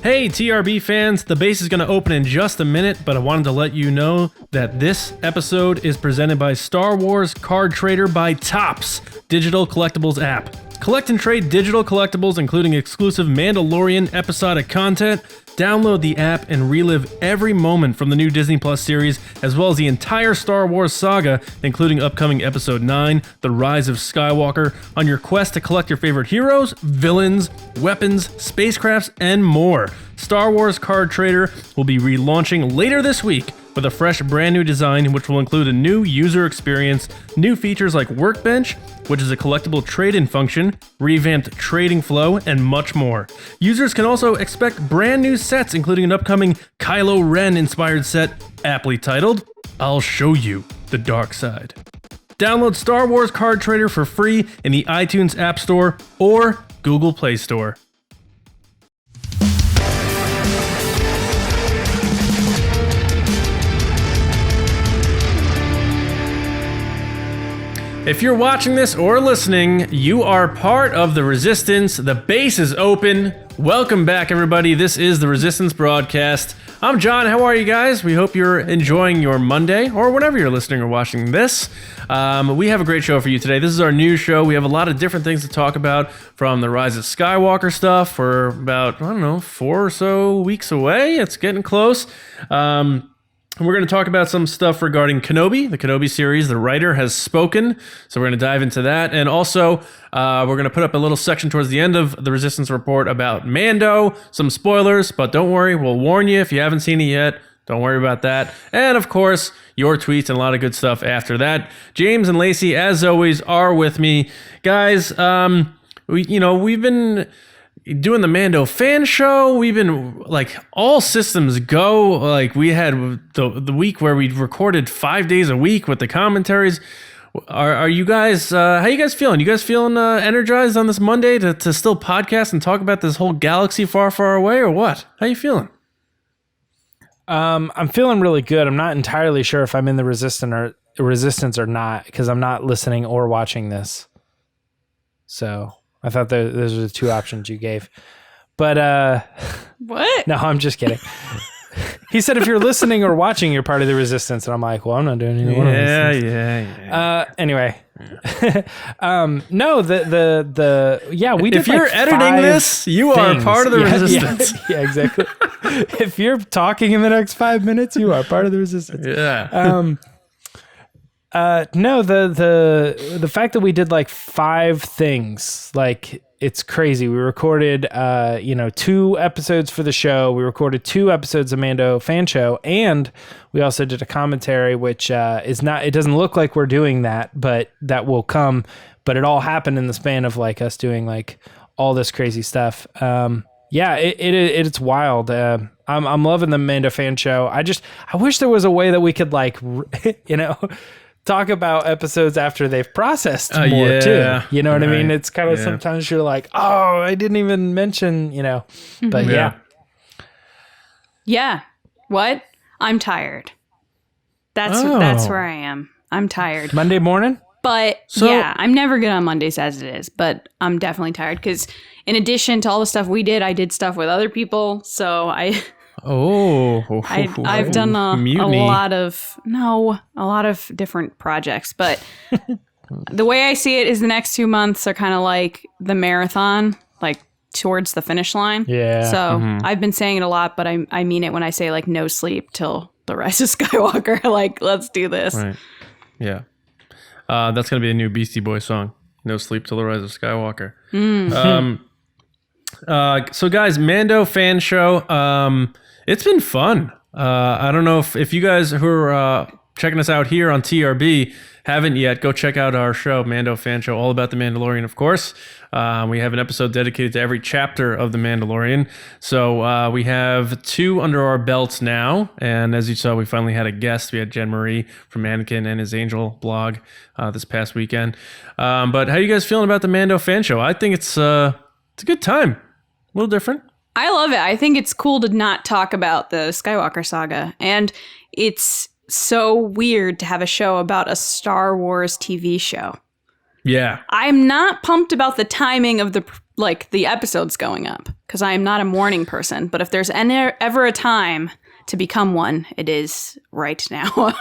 Hey TRB fans, the base is going to open in just a minute, but I wanted to let you know that this episode is presented by Star Wars Card Trader by Topps Digital Collectibles app. Collect and trade digital collectibles, including exclusive Mandalorian episodic content. Download the app and relive every moment from the new Disney Plus series, as well as the entire Star Wars saga, including upcoming Episode 9, The Rise of Skywalker, on your quest to collect your favorite heroes, villains, weapons, spacecrafts, and more. Star Wars Card Trader will be relaunching later this week with a fresh brand new design, which will include a new user experience, new features like Workbench, which is a collectible trade-in function, revamped trading flow, and much more. Users can also expect brand new sets, including an upcoming Kylo Ren-inspired set, aptly titled, I'll Show You the Dark Side. Download Star Wars Card Trader for free in the iTunes App Store or Google Play Store. If you're watching this or listening, you are part of the Resistance. The base is open. Welcome back, everybody. This is the Resistance broadcast. I'm John. How are you guys? We hope you're enjoying your Monday or whenever you're listening or watching this. We have a great show for you today. This is our news show. We have a lot of different things to talk about, from the Rise of Skywalker stuff. We're about, 4 or so weeks away. It's getting close. We're going to talk about some stuff regarding Kenobi, the Kenobi series. The writer has spoken, so we're going to dive into that. And also, we're going to put up a little section towards the end of the Resistance Report about Mando, some spoilers, but don't worry, we'll warn you if you haven't seen it yet. Don't worry about that. And of course, your tweets and a lot of good stuff after that. James and Lacey, as always, are with me. Guys, we've been doing the Mando fan show. We've been all systems go. We had the week where we recorded 5 days a week with the commentaries. Are you guys, how you guys feeling? You guys feeling energized on this Monday to still podcast and talk about this whole galaxy far, far away, or what? How you feeling? I'm feeling really good. I'm not entirely sure if I'm in the resistance or not, because I'm not listening or watching this. So I thought those were the two options you gave. But what? No, I'm just kidding. He said if you're listening or watching, you're part of the resistance. And I'm like, well, I'm not doing either one of those things. Yeah. Anyway. No, we did. If you're editing this, you are part of the resistance. Yeah, exactly. If you're talking in the next 5 minutes, you are part of the resistance. Yeah. No, the fact that we did 5 things, it's crazy. We recorded 2 episodes for the show. We recorded 2 episodes of Mando Fan Show, and we also did a commentary, which it doesn't look like we're doing that, but that will come. But it all happened in the span of us doing all this crazy stuff. It's wild. I'm loving the Mando Fan Show. I wish there was a way that we could talk about episodes after they've processed more too. You know what I mean? It's kind of sometimes you're like, oh, I didn't even mention, but yeah. Yeah. What? I'm tired. That's where I am. I'm tired. Monday morning? But I'm never good on Mondays as it is, but I'm definitely tired because in addition to all the stuff we did, I did stuff with other people. So I've done a lot of different projects, but the way I see it is the next 2 months are kind of like the marathon, towards the finish line. Yeah. So I've been saying it a lot, but I mean it when I say no sleep till the Rise of Skywalker. Let's do this. Right. Yeah. That's going to be a new Beastie Boys song. No sleep till the Rise of Skywalker. So guys, Mando Fan Show. It's been fun. I don't know if you guys who are checking us out here on TRB haven't yet, go check out our show, Mando Fan Show, all about The Mandalorian, of course. We have an episode dedicated to every chapter of The Mandalorian. So we have 2 under our belts now. And as you saw, we finally had a guest. We had Jen Marie from Anakin and his Angel blog this past weekend. But how are you guys feeling about The Mando Fan Show? I think it's a good time. A little different. I love it. I think it's cool to not talk about the Skywalker saga. And it's so weird to have a show about a Star Wars TV show. Yeah. I'm not pumped about the timing of the like the episodes going up, because I am not a morning person. But if there's ever a time to become one, it is right now.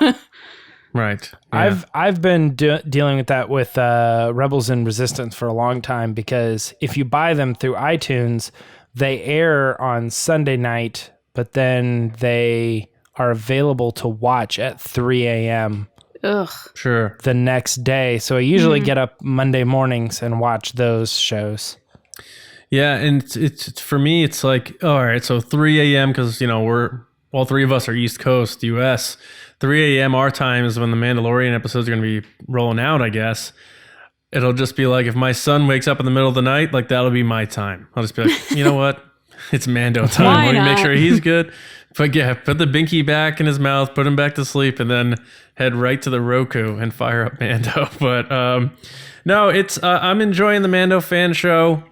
Right. Yeah. I've been dealing with that with Rebels and Resistance for a long time, because if you buy them through iTunes, they air on Sunday night, but then they are available to watch at 3 a.m. Ugh. Sure. the next day. So I usually get up Monday mornings and watch those shows. Yeah, and it's for me, it's like, all right, so 3 a.m. because, we're all three of us are East Coast, U.S. 3 a.m. our time is when the Mandalorian episodes are going to be rolling out, I guess. It'll just be like, if my son wakes up in the middle of the night, like, that'll be my time. I'll just be like, you know what? It's Mando time. Why Let me make not? sure he's good. But yeah, put the binky back in his mouth, put him back to sleep, and then head right to the Roku and fire up Mando. But no, it's I'm enjoying the Mando fan show.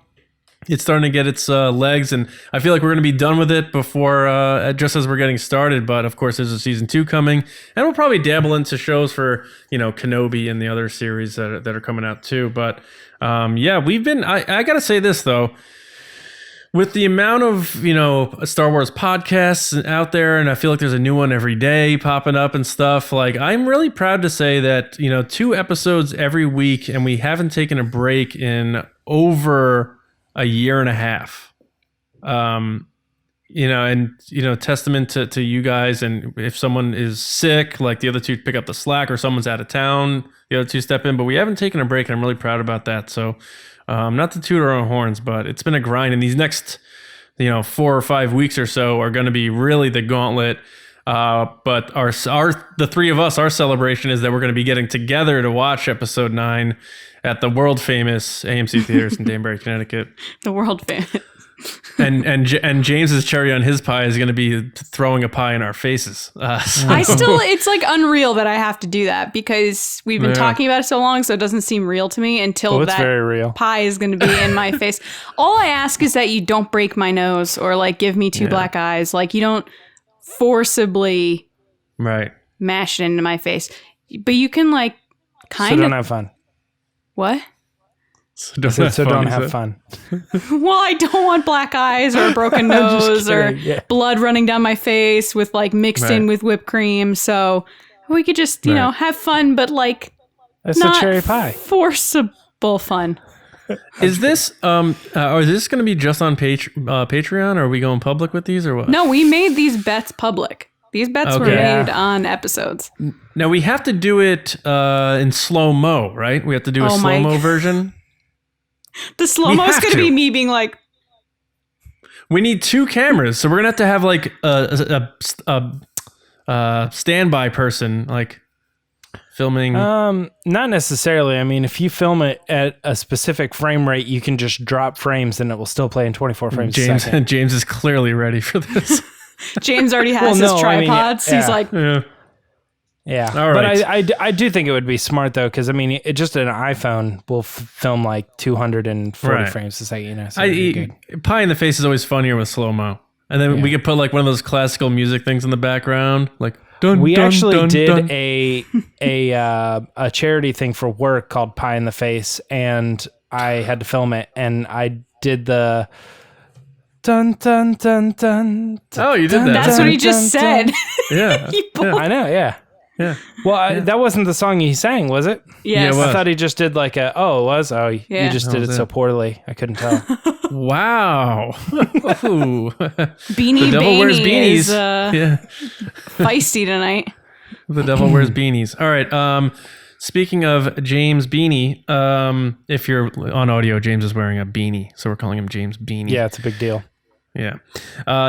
It's starting to get its legs, and I feel like we're going to be done with it before, just as we're getting started. But of course, there's a season 2 coming, and we'll probably dabble into shows for Kenobi and the other series that are coming out too. But yeah, we've been. I got to say this though. With the amount of, Star Wars podcasts out there, and I feel like there's a new one every day popping up and stuff, like, I'm really proud to say that, 2 episodes every week, and we haven't taken a break in over a year and a half. Testament to you guys, and if someone is sick, like the other 2 pick up the slack, or someone's out of town, the other 2 step in, but we haven't taken a break, and I'm really proud about that. So, not to toot our own horns, but it's been a grind, and these next, 4 or 5 weeks or so are going to be really the gauntlet. But the 3 of us, our celebration is that we're going to be getting together to watch episode 9 at the world famous AMC theaters in Danbury, Connecticut. The world famous. And James's cherry on his pie is going to be throwing a pie in our faces. It's like unreal that I have to do that, because we've been talking about it so long, so it doesn't seem real to me until it's very real. Pie is going to be in my face. All I ask is that you don't break my nose or like give me 2 black eyes. Like, you don't forcibly mash it into my face, but you can like kind of. So don't have fun. What? So don't have fun. Well, I don't want black eyes or a broken nose or blood running down my face with like mixed in with whipped cream. So we could just, have fun, but like That's not a cherry pie. Forcible fun. Is this or is this going to be just on Patreon, or are we going public with these, or what? No, we made these bets public. These bets were made on episodes. Now we have to do it in slow-mo, right? We have to do a slow-mo version. The slow-mo is going to be me being like... We need 2 cameras, so we're going to have like a standby person, like filming. Not necessarily. I mean, if you film it at a specific frame rate, you can just drop frames and it will still play in 24 frames a second. James is clearly ready for this. James already has his tripods. He's like... Yeah, all right. But I do think it would be smart though, because I mean, just an iPhone will film like 240 frames a second. So pie in the face is always funnier with slow mo, and then we could put like one of those classical music things in the background, like. We actually did a charity thing for work called Pie in the Face, and I had to film it, and I did the. Dun dun dun dun. Oh, you did that. That's what he just said. Yeah, I know. Yeah. Yeah. Well, that wasn't the song he sang, was it? Yes. I thought he just did like it was? Oh, you just did it so poorly. I couldn't tell. Wow. Beanie Devil Wears Beanies. Is feisty tonight. The Devil Wears Beanies. All right. Speaking of James Beanie, if you're on audio, James is wearing a beanie, so we're calling him James Beanie. Yeah, it's a big deal. Yeah.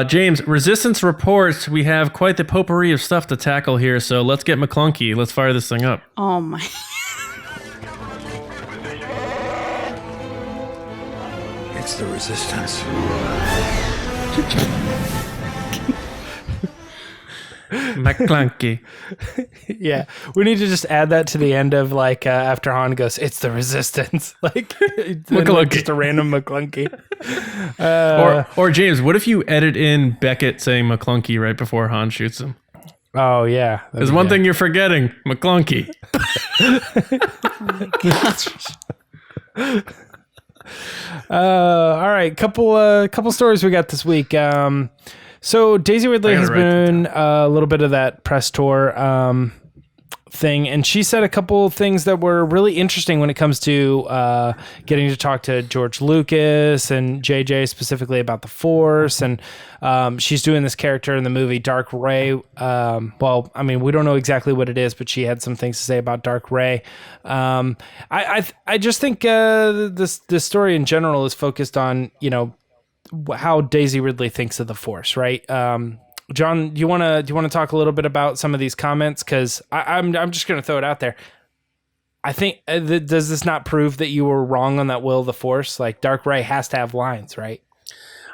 James, Resistance reports we have quite the potpourri of stuff to tackle here, so let's get McClunky. Let's fire this thing up. Oh, my. It's the Resistance. McClunky. Yeah. We need to just add that to the end of like after Han goes, it's the Resistance. Like, just a random McClunky. Or James, what if you edit in Beckett saying McClunky right before Han shoots him? Oh, yeah. There's one thing you're forgetting. McClunky. Oh, my gosh. All right, couple stories we got this week. So Daisy Ridley has been a little bit of that press tour thing, and she said a couple things that were really interesting when it comes to getting to talk to George Lucas and JJ specifically about the Force, and she's doing this character in the movie Dark Ray. Well, I mean, we don't know exactly what it is, but she had some things to say about Dark Ray. I just think this story in general is focused on, you know, how Daisy Ridley thinks of the Force, right? John, do you want to talk a little bit about some of these comments? Because I'm just going to throw it out there. I think does this not prove that you were wrong on that will of the Force? Like, Dark Ray has to have lines, right?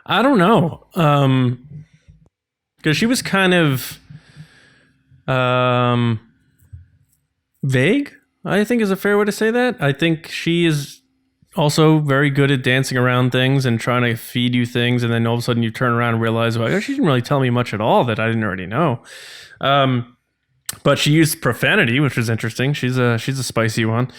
I don't know, because she was kind of vague, I think is a fair way to say that. I think she is also very good at dancing around things and trying to feed you things, and then all of a sudden you turn around and realize, well, she didn't really tell me much at all that I didn't already know. But she used profanity, which was interesting. She's a spicy one,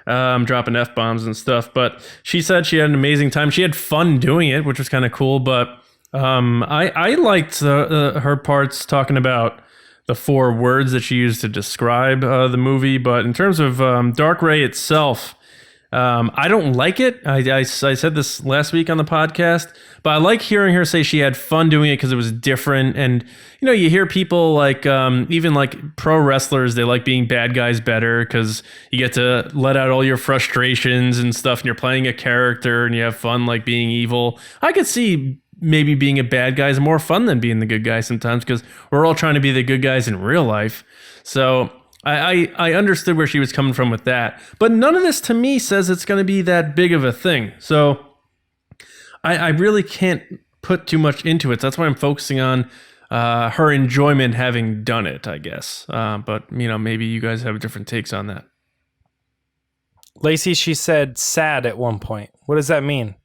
dropping F-bombs and stuff. But she said she had an amazing time. She had fun doing it, which was kind of cool. But I liked her parts talking about the 4 words that she used to describe the movie. But in terms of Dark Ray itself, I don't like it. I said this last week on the podcast, but I like hearing her say she had fun doing it because it was different. And, you know, you hear people like, even like pro wrestlers, they like being bad guys better because you get to let out all your frustrations and stuff, and you're playing a character and you have fun like being evil. I could see maybe being a bad guy is more fun than being the good guy sometimes because we're all trying to be the good guys in real life. So I understood where she was coming from with that, but none of this to me says it's going to be that big of a thing. So I really can't put too much into it. So that's why I'm focusing on her enjoyment having done it, I guess. But, you know, maybe you guys have different takes on that. Lacey, she said sad at one point. What does that mean?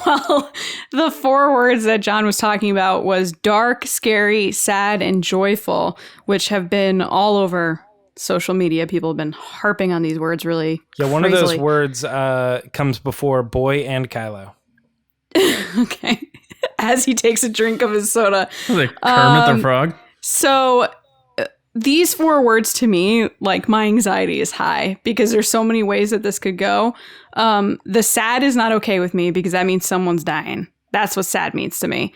Well, the 4 words that John was talking about was dark, scary, sad, and joyful, which have been all over social media. People have been harping on these words really one crazily. of those words comes before boy and Kylo. Okay. As he takes a drink of his soda. Like Kermit the Frog? So these 4 words to me, like, my anxiety is high because there's so many ways that this could go. The sad is not okay with me because that means someone's dying. That's what sad means to me.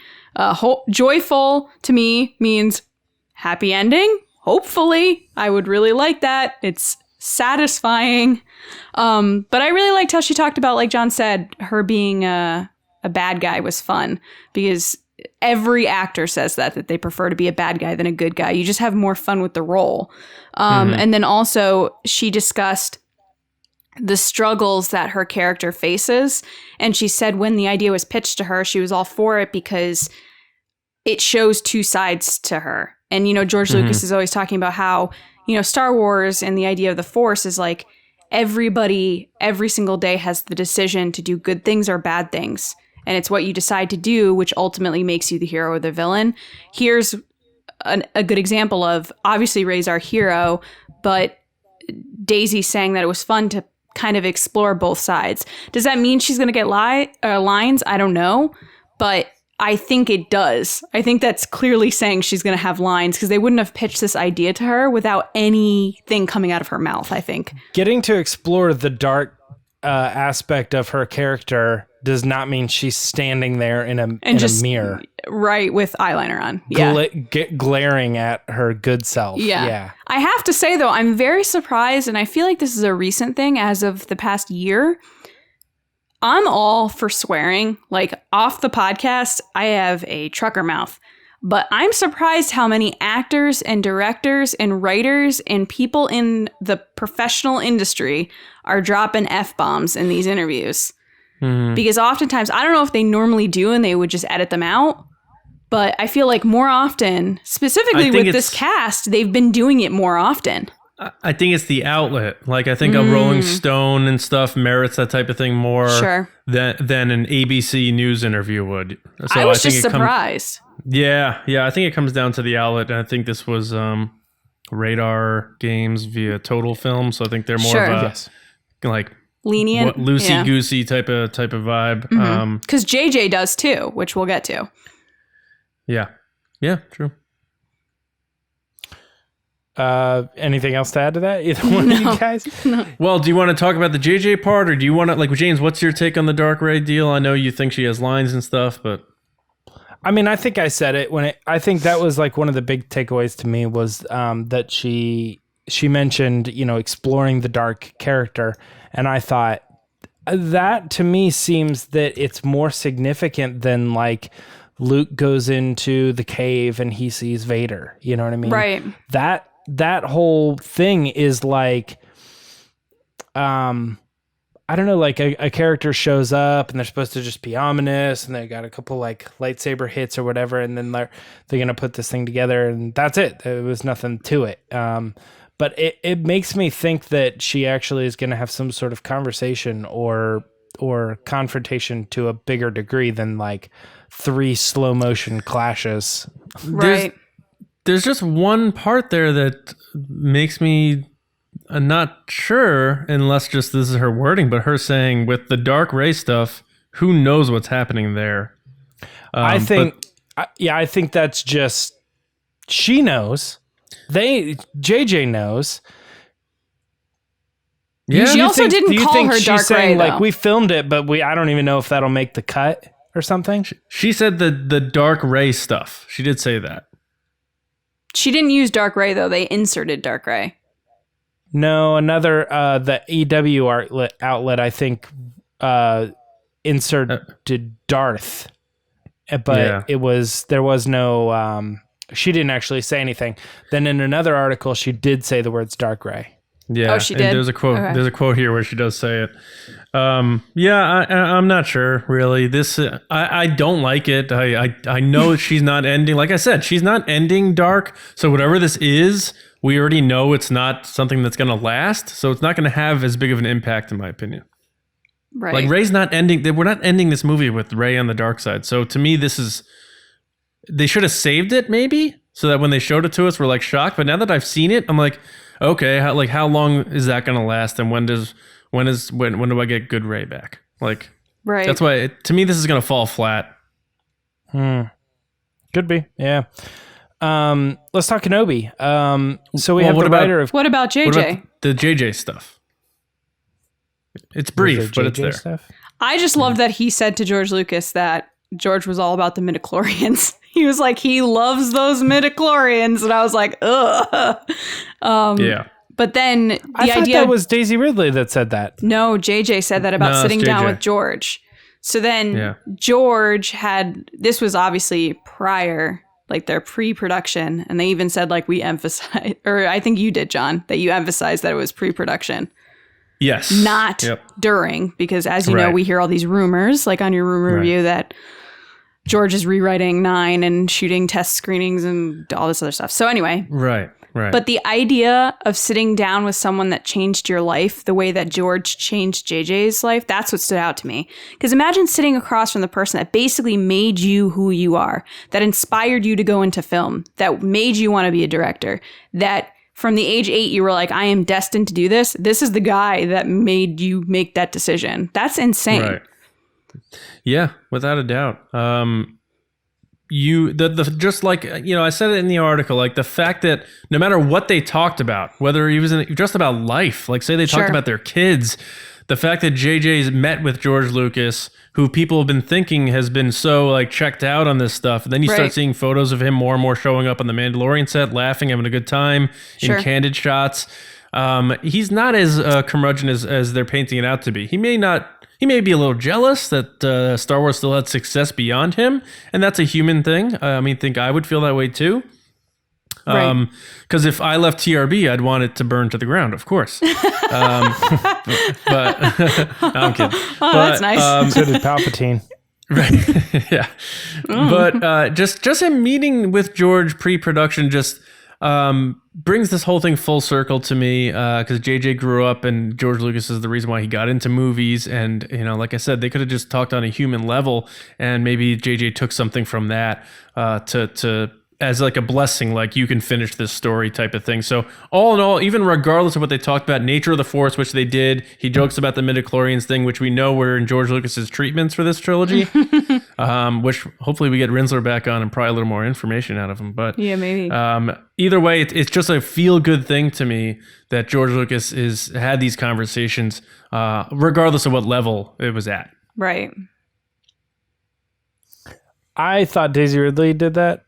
Joyful to me means happy ending. Hopefully, I would really like that. It's satisfying. But I really liked how she talked about, like John said, her being a bad guy was fun because every actor says that they prefer to be a bad guy than a good guy. You just have more fun with the role. And then also she discussed the struggles that her character faces. And she said when the idea was pitched to her, she was all for it because it shows 2 sides to her. And, you know, George Lucas is always talking about how, you know, Star Wars and the idea of the Force is like everybody every single day has the decision to do good things or bad things. And it's what you decide to do, which ultimately makes you the hero or the villain. Here's a good example of, obviously Rey's our hero, but Daisy saying that it was fun to kind of explore both sides. Does that mean she's going to get lines? I don't know, but I think it does. I think that's clearly saying she's going to have lines because they wouldn't have pitched this idea to her without anything coming out of her mouth, I think. Getting to explore the dark aspect of her character does not mean she's standing there in a mirror. Right, with eyeliner on. Yeah. Glaring at her good self. Yeah. I have to say, though, I'm very surprised, and I feel like this is a recent thing as of the past year. I'm all for swearing. Like, off the podcast, I have a trucker mouth. But I'm surprised how many actors and directors and writers and people in the professional industry are dropping F-bombs in these interviews. Because oftentimes, I don't know if they normally do and they would just edit them out. But I feel like more often, specifically with this cast, they've been doing it more often. I think it's the outlet. Like, I think a Rolling Stone and stuff merits that type of thing more than an ABC News interview would. So I was just surprised. Yeah. I think it comes down to the outlet. And I think this was Radar Games via Total Film. So I think they're more of a, like, lenient, loosey goosey type of vibe. Because JJ does too, which we'll get to. Yeah, true. Anything else to add to that? Either one of you guys? No. Well, do you want to talk about the JJ part, or do you want to, like, James, what's your take on the Dark Ray deal? I know you think she has lines and stuff, but I mean, I think I said it I think that was like one of the big takeaways to me was that she mentioned, exploring the dark character, and I thought that to me seems that it's more significant than like Luke goes into the cave and he sees Vader. You know what I mean? Right. That whole thing is like, I don't know, like a character shows up and they're supposed to just be ominous and they got a couple like lightsaber hits or whatever, and then they're going to put this thing together and that's it. There was nothing to it. But it makes me think that she actually is going to have some sort of conversation or confrontation to a bigger degree than like 3 slow motion clashes. Right. There's just one part there that makes me not sure, unless just this is her wording, but her saying with the Dark Ray stuff, who knows what's happening there? I think that's just, she knows. JJ knows. Yeah. She also didn't call her Dark Ray, though. Like, we filmed it, but I don't even know if that'll make the cut or something. She said the Dark Ray stuff. She did say that. She didn't use Dark Ray, though. They inserted Dark Ray. No, another, the EW outlet, I think, inserted Darth. But there was no, she didn't actually say anything. Then in another article, she did say the words Dark Ray. Yeah, she did. There's a quote. Okay. There's a quote here where she does say it. I'm not sure really. This I don't like it. I know she's not ending. Like I said, she's not ending dark. So whatever this is, we already know it's not something that's going to last. So it's not going to have as big of an impact, in my opinion. Right. Like Rey's not ending. We're not ending this movie with Rey on the dark side. So to me, this is. They should have saved it maybe, so that when they showed it to us, we're like shocked. But now that I've seen it, I'm like, okay, how long is that going to last? And when do I get good Rey back? Like, right. That's why to me this is going to fall flat. Could be, yeah. Let's talk Kenobi. So we have the writer of. What about JJ? What about the JJ stuff? It's brief, but it's there. Stuff? I just loved that he said to George Lucas that George was all about the midichlorians. He was like, he loves those midichlorians, and I was like, ugh. Yeah. But then I thought that was Daisy Ridley that said that. No, JJ said that about sitting down with George. So then George this was obviously prior, like their pre-production, and they even said like we emphasize, or I think you did, John, that you emphasized that it was pre-production. Yes. Not during, because as you know, we hear all these rumors, like on your rumor review, that George is rewriting 9 and shooting test screenings and all this other stuff. So anyway. Right. But the idea of sitting down with someone that changed your life the way that George changed JJ's life, that's what stood out to me. Because imagine sitting across from the person that basically made you who you are, that inspired you to go into film, that made you want to be a director, that from the age 8, you were like, I am destined to do this. This is the guy that made you make that decision. That's insane. Right. Yeah, without a doubt. Just like, I said it in the article, like the fact that no matter what they talked about, whether he was just about life, like say they talked about their kids, the fact that JJ's met with George Lucas, who people have been thinking has been so like checked out on this stuff. And then you start seeing photos of him more and more showing up on the Mandalorian set, laughing, having a good time in candid shots. He's not as curmudgeon as they're painting it out to be. He may be a little jealous that Star Wars still had success beyond him, and that's a human thing. I think I would feel that way too. Because if I left TRB, I'd want it to burn to the ground, of course. But no, I'm kidding. That's nice. So did Palpatine. Right. Yeah. But just him meeting with George pre-production just brings this whole thing full circle to me, because JJ grew up and George Lucas is the reason why he got into movies. And, like I said, they could have just talked on a human level, and maybe JJ took something from that to as like a blessing, like you can finish this story type of thing. So all in all, even regardless of what they talked about, nature of the Force, which they did, he jokes about the midichlorians thing, which we know were in George Lucas's treatments for this trilogy, which hopefully we get Rinsler back on and probably a little more information out of him. But yeah, maybe. Either way, it's just a feel good thing to me that George Lucas had these conversations, regardless of what level it was at. Right. I thought Daisy Ridley did that.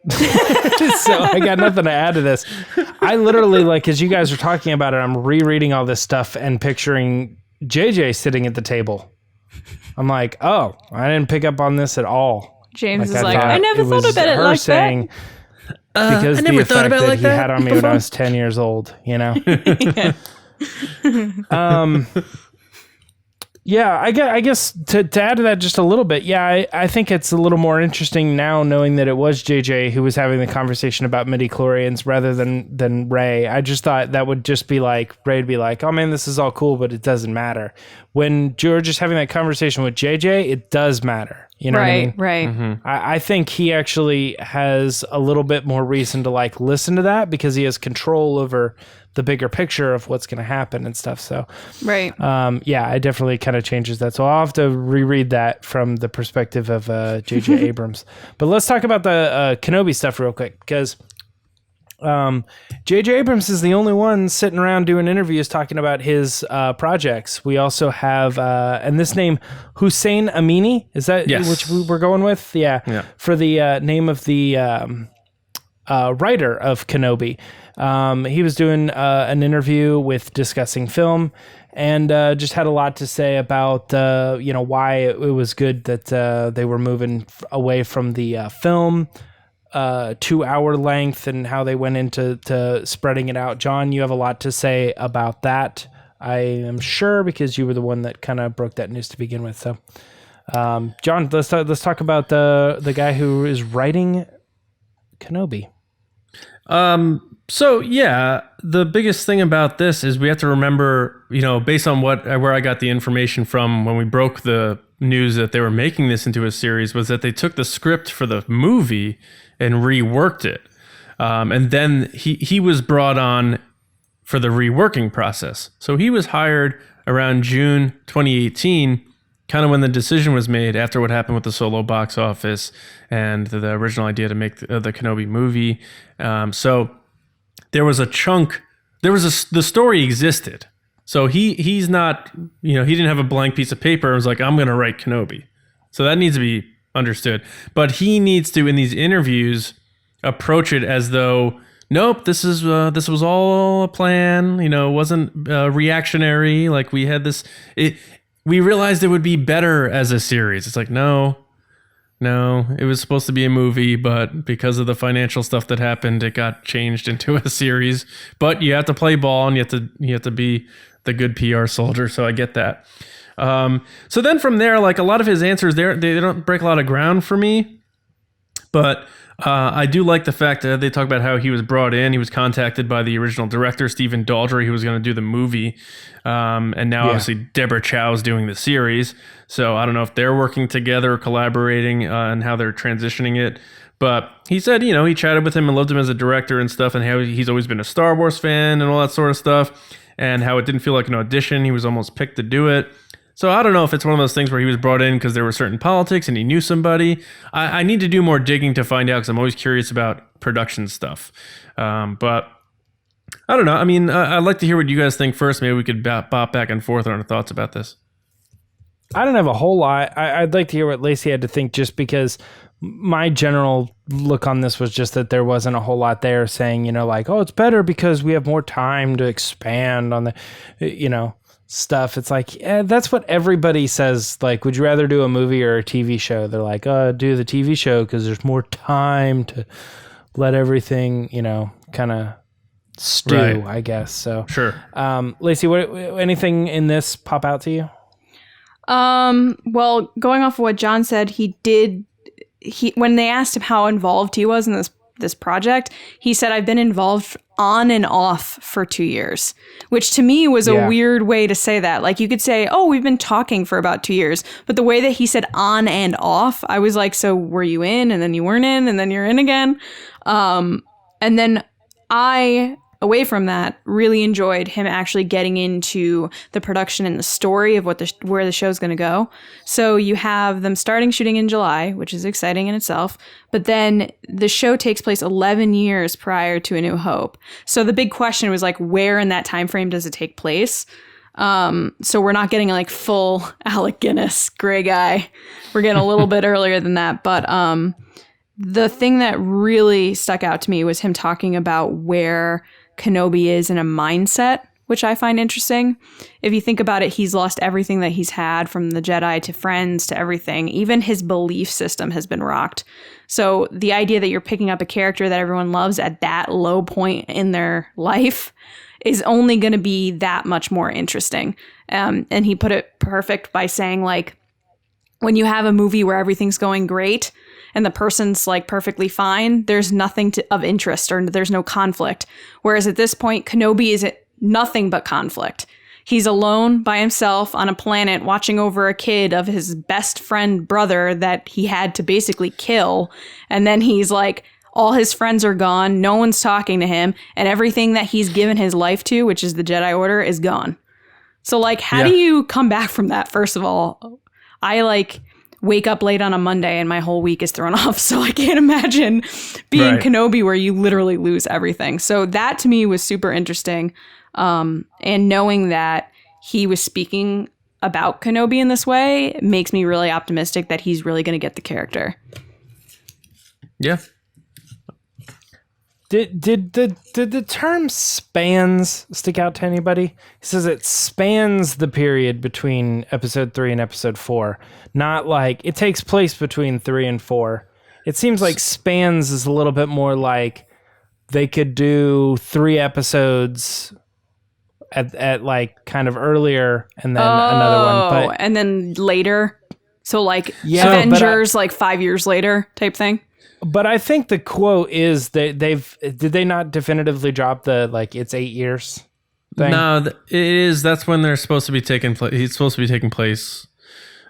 So I got nothing to add to this. I literally, like, as you guys are talking about it, I'm rereading all this stuff and picturing JJ sitting at the table. I'm like, oh, I didn't pick up on this at all. James is like, I never thought about it like saying, that. Because the effect that he had on me when I was 10 years old, you know? Yeah, I guess to add to that just a little bit, yeah, I think it's a little more interesting now knowing that it was JJ who was having the conversation about midichlorians rather than Ray. I just thought that would just be like, Ray'd be like, oh man, this is all cool, but it doesn't matter. When George is having that conversation with JJ, it does matter. You know what I mean? Right. Mm-hmm. I think he actually has a little bit more reason to like listen to that because he has control over the bigger picture of what's going to happen and stuff. So, right. Yeah, it definitely kind of changes that. So I'll have to reread that from the perspective of J.J. Abrams. But let's talk about the Kenobi stuff real quick because J.J. Abrams is the only one sitting around doing interviews talking about his projects. We also have, and this name, Hussein Amini, is that which we're going with? Yeah. For the name of the writer of Kenobi. He was doing an interview with Discussing Film and just had a lot to say about, why it was good that they were moving away from the film 2-hour length and how they went into spreading it out. John, you have a lot to say about that, I am sure, because you were the one that kind of broke that news to begin with. So, John, let's talk about the guy who is writing Kenobi. So yeah, the biggest thing about this is we have to remember, based on where I got the information from when we broke the news that they were making this into a series, was that they took the script for the movie and reworked it. And then he was brought on for the reworking process. So he was hired around June 2018, kind of when the decision was made after what happened with the Solo box office and the original idea to make the Kenobi movie. So there was a chunk, the story existed. So he's not, he didn't have a blank piece of paper and was like, I'm going to write Kenobi. So that needs to be understood. But he needs to, in these interviews, approach it as though, nope, this was all a plan. It wasn't reactionary. Like we had this, we realized it would be better as a series. It's like, no, it was supposed to be a movie, but because of the financial stuff that happened, it got changed into a series. But you have to play ball and you have to be the good PR soldier. So I get that. So then from there, like a lot of his answers there, they don't break a lot of ground for me, but I do like the fact that they talk about how he was brought in. He was contacted by the original director, Stephen Daldry, who was going to do the movie. And now obviously Deborah Chow's doing the series. So I don't know if they're working together or collaborating and how they're transitioning it. But he said, he chatted with him and loved him as a director and stuff, and how he's always been a Star Wars fan and all that sort of stuff, and how it didn't feel like an audition. He was almost picked to do it. So I don't know if it's one of those things where he was brought in because there were certain politics and he knew somebody. I need to do more digging to find out because I'm always curious about production stuff. But I don't know. I mean, I'd like to hear what you guys think first. Maybe we could bop back and forth on our thoughts about this. I don't have a whole lot. I'd like to hear what Lacey had to think, just because my general look on this was just that there wasn't a whole lot there saying, like, oh, it's better because we have more time to expand on the, stuff. It's like, that's what everybody says. Like, would you rather do a movie or a TV show? They're like, do the TV show because there's more time to let everything, kind of stew, right. I guess. So sure. Lacey, what anything in this pop out to you? Well, going off of what John said, when they asked him how involved he was in this this project, he said, I've been involved on and off for 2 years, which to me was a weird way to say that. Like you could say, oh, we've been talking for about 2 years. But the way that he said on and off, I was like, so were you in and then you weren't in and then you're in again? And then I, away from that, really enjoyed him actually getting into the production and the story of where the show's going to go. So you have them starting shooting in July, which is exciting in itself. But then the show takes place 11 years prior to A New Hope. So the big question was like, where in that time frame does it take place? So we're not getting like full Alec Guinness gray guy. We're getting a little bit earlier than that. But the thing that really stuck out to me was him talking about where Kenobi is in a mindset, which I find interesting. If you think about it, he's lost everything that he's had, from the Jedi to friends to everything. Even his belief system has been rocked. So the idea that you're picking up a character that everyone loves at that low point in their life is only going to be that much more interesting. And he put it perfect by saying, like, when you have a movie where everything's going great and the person's like perfectly fine, there's nothing of interest, or there's no conflict. Whereas at this point, Kenobi is nothing but conflict. He's alone by himself on a planet watching over a kid of his best friend brother that he had to basically kill. And then he's like, all his friends are gone. No one's talking to him. And everything that he's given his life to, which is the Jedi Order, is gone. So like, how do you come back from that? First of all, I like wake up late on a Monday and my whole week is thrown off. So I can't imagine being Kenobi, where you literally lose everything. So that to me was super interesting. And knowing that he was speaking about Kenobi in this way makes me really optimistic that he's really going to get the character. Yeah. Did the term spans stick out to anybody? He says it spans the period between episode 3 and episode 4. Not like it takes place between 3 and 4. It seems like spans is a little bit more like they could do 3 episodes at like kind of earlier and then another one. But, and then later. So like Avengers, like 5 years later type thing. But I think the quote is that did they not definitively drop the like it's 8 years thing? No, it is. That's when they're supposed to be taking place. He's supposed to be taking place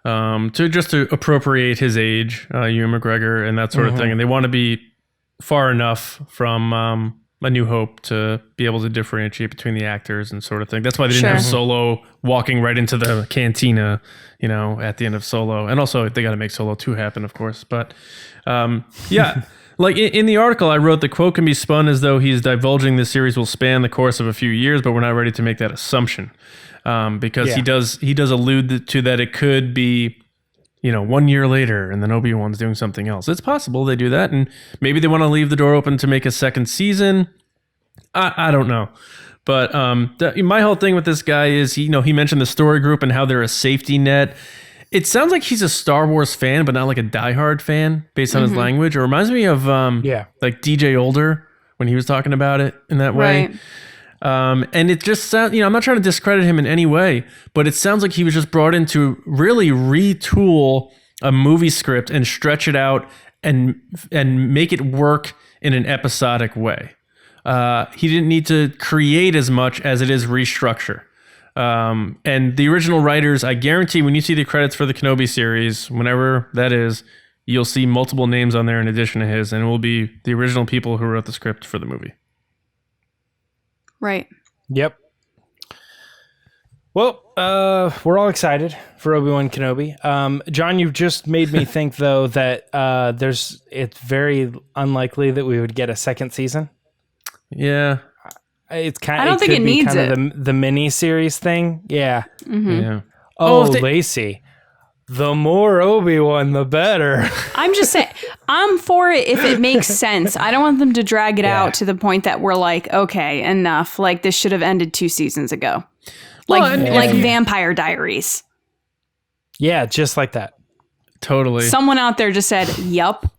to appropriate his age, Ewan McGregor, and that sort of thing. And they want to be far enough from A New Hope to be able to differentiate between the actors and sort of thing. That's why they didn't have Solo walking right into the cantina, at the end of Solo. And also they got to make Solo 2 happen, of course. But yeah, like in the article I wrote, the quote can be spun as though he's divulging the series will span the course of a few years, but we're not ready to make that assumption because he does allude to that it could be 1 year later and then Obi-Wan's doing something else. It's possible they do that, and maybe they want to leave the door open to make a second season. I don't know. But my whole thing with this guy is, he mentioned the story group and how they're a safety net. It sounds like he's a Star Wars fan, but not like a diehard fan based on his language. It reminds me of like DJ Older when he was talking about it in that way. Right. And it just sounds, I'm not trying to discredit him in any way, but it sounds like he was just brought in to really retool a movie script and stretch it out and make it work in an episodic way. He didn't need to create as much as it is restructure. And the original writers, I guarantee when you see the credits for the Kenobi series, whenever that is, you'll see multiple names on there in addition to his, and it will be the original people who wrote the script for the movie. Right. Yep. Well, we're all excited for Obi-Wan Kenobi. John, you've just made me think, though, that it's very unlikely that we would get a second season. Yeah. It's kind. I don't think it needs the mini series thing. Yeah. Mm-hmm. Yeah. Oh, Lacey, the more Obi-Wan, the better. I'm just saying, I'm for it if it makes sense. I don't want them to drag it out to the point that we're like, okay, enough. Like this should have ended 2 seasons ago. Like Vampire Diaries. Yeah, just like that. Totally. Someone out there just said, "Yup."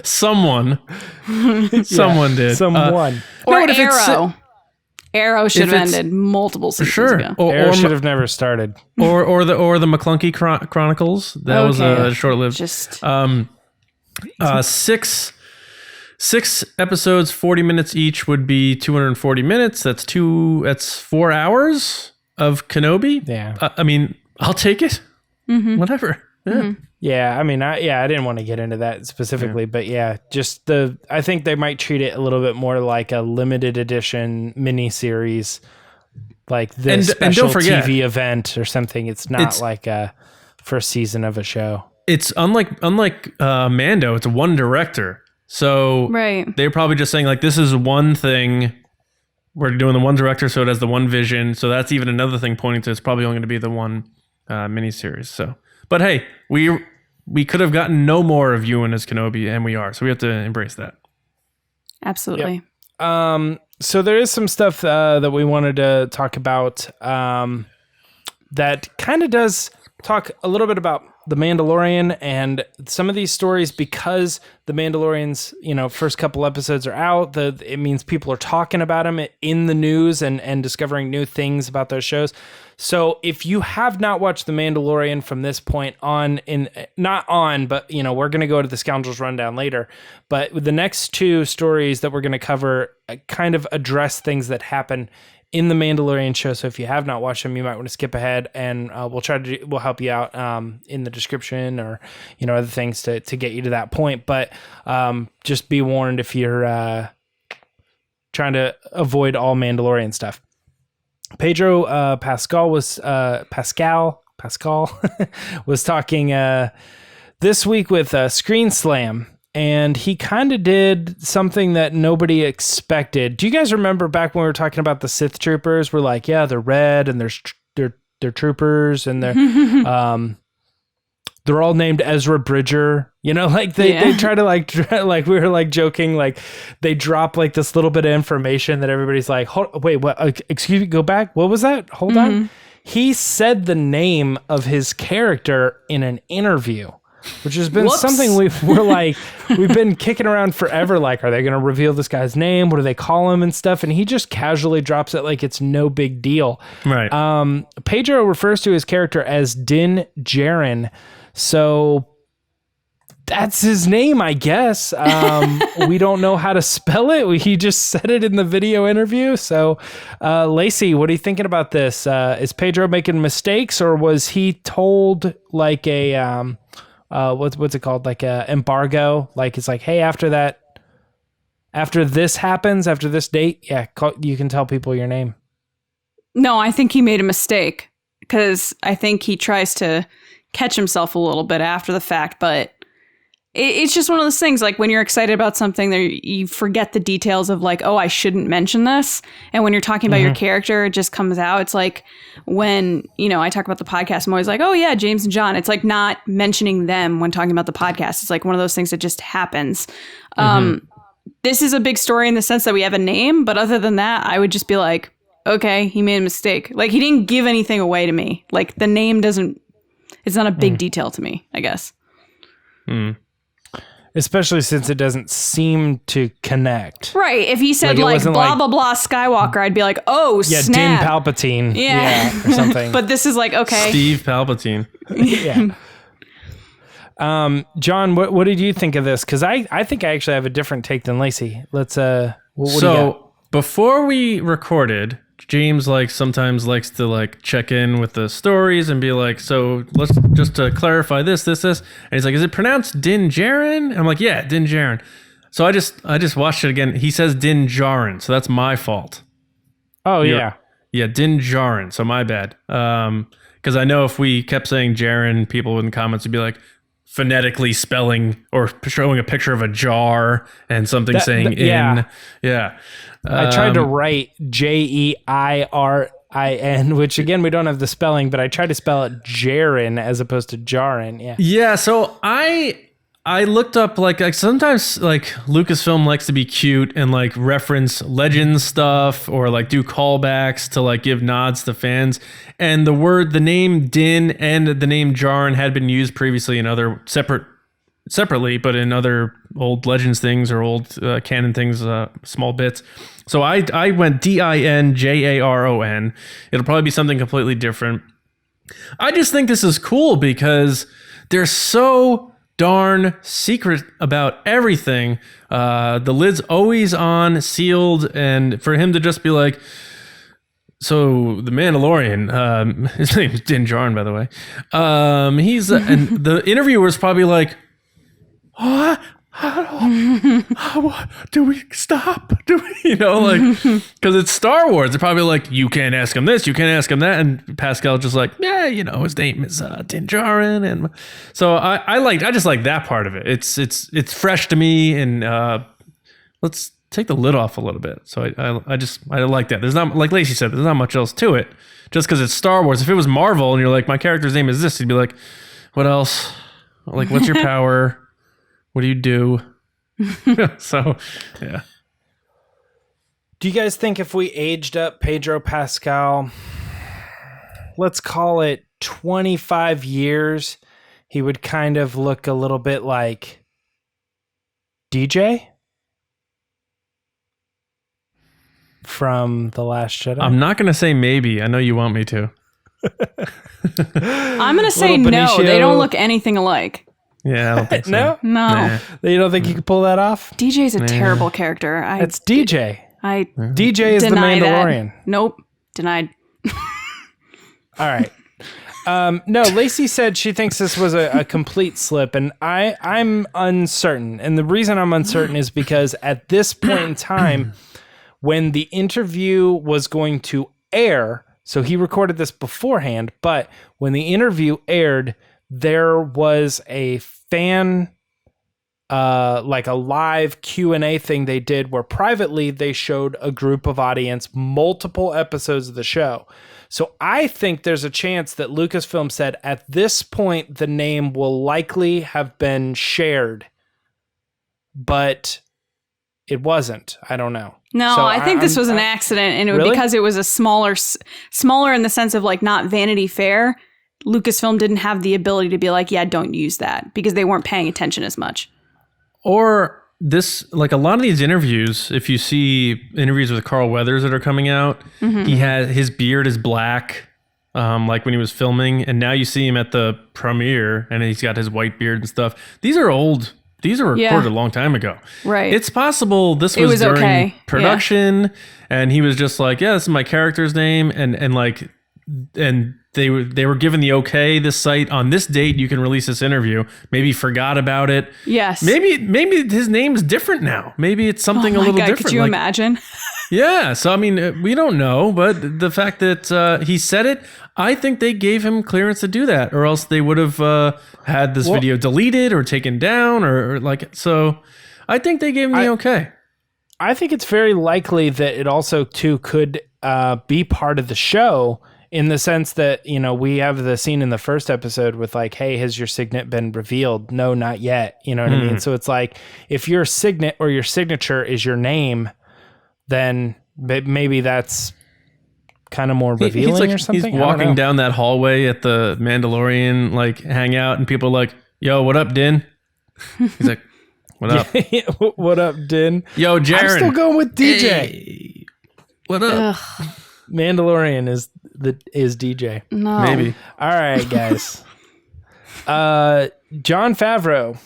Someone did. Someone. Or Arrow. Arrow should have ended multiple seasons ago. Arrow should have never started. Or the McClunky Chronicles. That was a short-lived. Just 6 6 episodes, 40 minutes each would be 240 minutes. That's 4 hours of Kenobi. Yeah. I mean, I'll take it. Whatever. Yeah. Yeah, I mean, I didn't want to get into that specifically, but yeah, just I think they might treat it a little bit more like a limited edition miniseries, like the special don't forget, TV event or something. It's not like a first season of a show. It's unlike Mando. It's one director, so they're probably just saying like, this is one thing. We're doing the one director, so it has the one vision. So that's even another thing pointing to it's probably only going to be the one miniseries. So. But hey, we could have gotten no more of Ewan as Kenobi, and we are. So we have to embrace that. Absolutely. Yep. So there is some stuff that we wanted to talk about that kind of does talk a little bit about The Mandalorian and some of these stories, because The Mandalorian's, first couple episodes are out. It means people are talking about them in the news and discovering new things about those shows. So if you have not watched The Mandalorian from this point on, but we're going to go to the Scoundrels rundown later. But the next 2 stories that we're going to cover kind of address things that happen in the Mandalorian show. So if you have not watched them, you might want to skip ahead, and we'll help you out in the description or other things to get you to that point. But just be warned if you're trying to avoid all Mandalorian stuff. Pedro Pascal was was talking this week with Screen Slam. And he kind of did something that nobody expected. Do you guys remember back when we were talking about the Sith troopers? We're like, yeah, they're red and they're troopers and they're all named Ezra Bridger. They try to like we were like joking, like they drop like this little bit of information that everybody's like, wait, what? Excuse me, go back. What was that? Hold on. He said the name of his character in an interview, which has been something we've been kicking around forever. Like, are they going to reveal this guy's name? What do they call him and stuff? And he just casually drops it like it's no big deal. Right. Pedro refers to his character as Din Djarin. So that's his name, I guess. We don't know how to spell it. He just said it in the video interview. So, Lacey, what are you thinking about this? Is Pedro making mistakes, or was he told like a... what's it called? Like a embargo. Like it's like, hey, after this happens, after this date, you can tell people your name. No, I think he made a mistake, because I think he tries to catch himself a little bit after the fact, but it's just one of those things, like when you're excited about something, you forget the details of like, oh, I shouldn't mention this. And when you're talking about your character, it just comes out. It's like when, I talk about the podcast, I'm always like, oh yeah, James and John. It's like not mentioning them when talking about the podcast. It's like one of those things that just happens. This is a big story in the sense that we have a name, but other than that, I would just be like, okay, he made a mistake. Like he didn't give anything away to me. Like the name it's not a big detail to me, I guess. Especially since it doesn't seem to connect. Right. If he said like blah, blah, blah Skywalker, I'd be like, oh, yeah, snap. Din Palpatine. Yeah. Or something. But this is like, okay. Steve Palpatine. Yeah. John, what did you think of this? Because I think I actually have a different take than Lacey. Let's, what do you got? Before we recorded, James sometimes likes to check in with the stories and be like, so let's just to clarify this. And he's like, is it pronounced Din Djarin? And I'm like, yeah, Din Djarin. So I just watched it again. He says Din Djarin, so that's my fault. Oh yeah. Yeah, Din Djarin. So my bad. Because I know if we kept saying Djarin, people in the comments would be like phonetically spelling or showing a picture of a jar and something saying in. Yeah. I tried to write Jeirin, which again, we don't have the spelling, but I tried to spell it Djarin as opposed to Jarin. Yeah. Yeah. So I looked up like sometimes like Lucasfilm likes to be cute and like reference Legends stuff or like do callbacks to like give nods to fans. And the name Din and the name Djarin had been used previously in other separately, but in other old Legends things or old canon things, small bits. So I went Dinjaron. It'll probably be something completely different. I just think this is cool because they're so darn secret about everything. The lid's always on, sealed, and for him to just be like, so the Mandalorian, his name's Din Djarin, by the way. He's and the interviewer's probably like, what? How do we stop? Do we, because it's Star Wars. They're probably like, you can't ask him this, you can't ask him that, and Pascal just like, yeah, his name is Din Djarin, and so I just like that part of it. It's fresh to me, and let's take the lid off a little bit. So I like that. There's not, like Lacey said, there's not much else to it. Just because it's Star Wars. If it was Marvel and you're like, my character's name is this, you'd be like, what else? Like, what's your power? What do you do? So, yeah. Do you guys think if we aged up Pedro Pascal, let's call it 25 years, he would kind of look a little bit like DJ? From The Last Jedi? I'm not going to say maybe. I know you want me to. I'm going to say no. They don't look anything alike. Yeah, I don't think so. No? No. Nah. You don't think you could pull that off? DJ's a terrible character. It's DJ. DJ is the deny Mandalorian. That. Nope. Denied. All right. No, Lacey said she thinks this was a complete slip, and I'm uncertain. And the reason I'm uncertain is because at this point in time, when the interview was going to air, so he recorded this beforehand, but when the interview aired, there was a fan, like a live Q&A thing they did where privately they showed a group of audience multiple episodes of the show. So I think there's a chance that Lucasfilm said at this point the name will likely have been shared, but it wasn't. I don't know. No, so I think this was an accident, and really? Because it was a smaller in the sense of like not Vanity Fair. Lucasfilm didn't have the ability to be like, yeah, don't use that, because they weren't paying attention as much. Or this, like a lot of these interviews, if you see interviews with Carl Weathers that are coming out, he has, his beard is black, like when he was filming, and now you see him at the premiere and he's got his white beard and stuff. These are old. These are recorded a long time ago. Right. It's possible this was during production and he was just like, yeah, this is my character's name. And they were given the okay, this site on this date, you can release this interview. Maybe forgot about it. Yes. Maybe his name's different now. Maybe it's something a little different. Could you imagine? Yeah. So, I mean, we don't know, but the fact that he said it, I think they gave him clearance to do that, or else they would have had this video deleted or taken down or like, so I think they gave him the okay. I think it's very likely that it also too could be part of the show, in the sense that, we have the scene in the first episode with like, hey, has your signet been revealed? No, not yet. You know what I mean? So it's like, if your signet or your signature is your name, then maybe that's kind of more revealing or something. He's walking down that hallway at the Mandalorian like hangout, and people are like, yo, what up, Din? He's like, what up? What up, Din? Yo, Djarin. I'm still going with DJ. Hey, what up? Ugh. Mandalorian is DJ. No. Maybe. All right, guys. Jon Favreau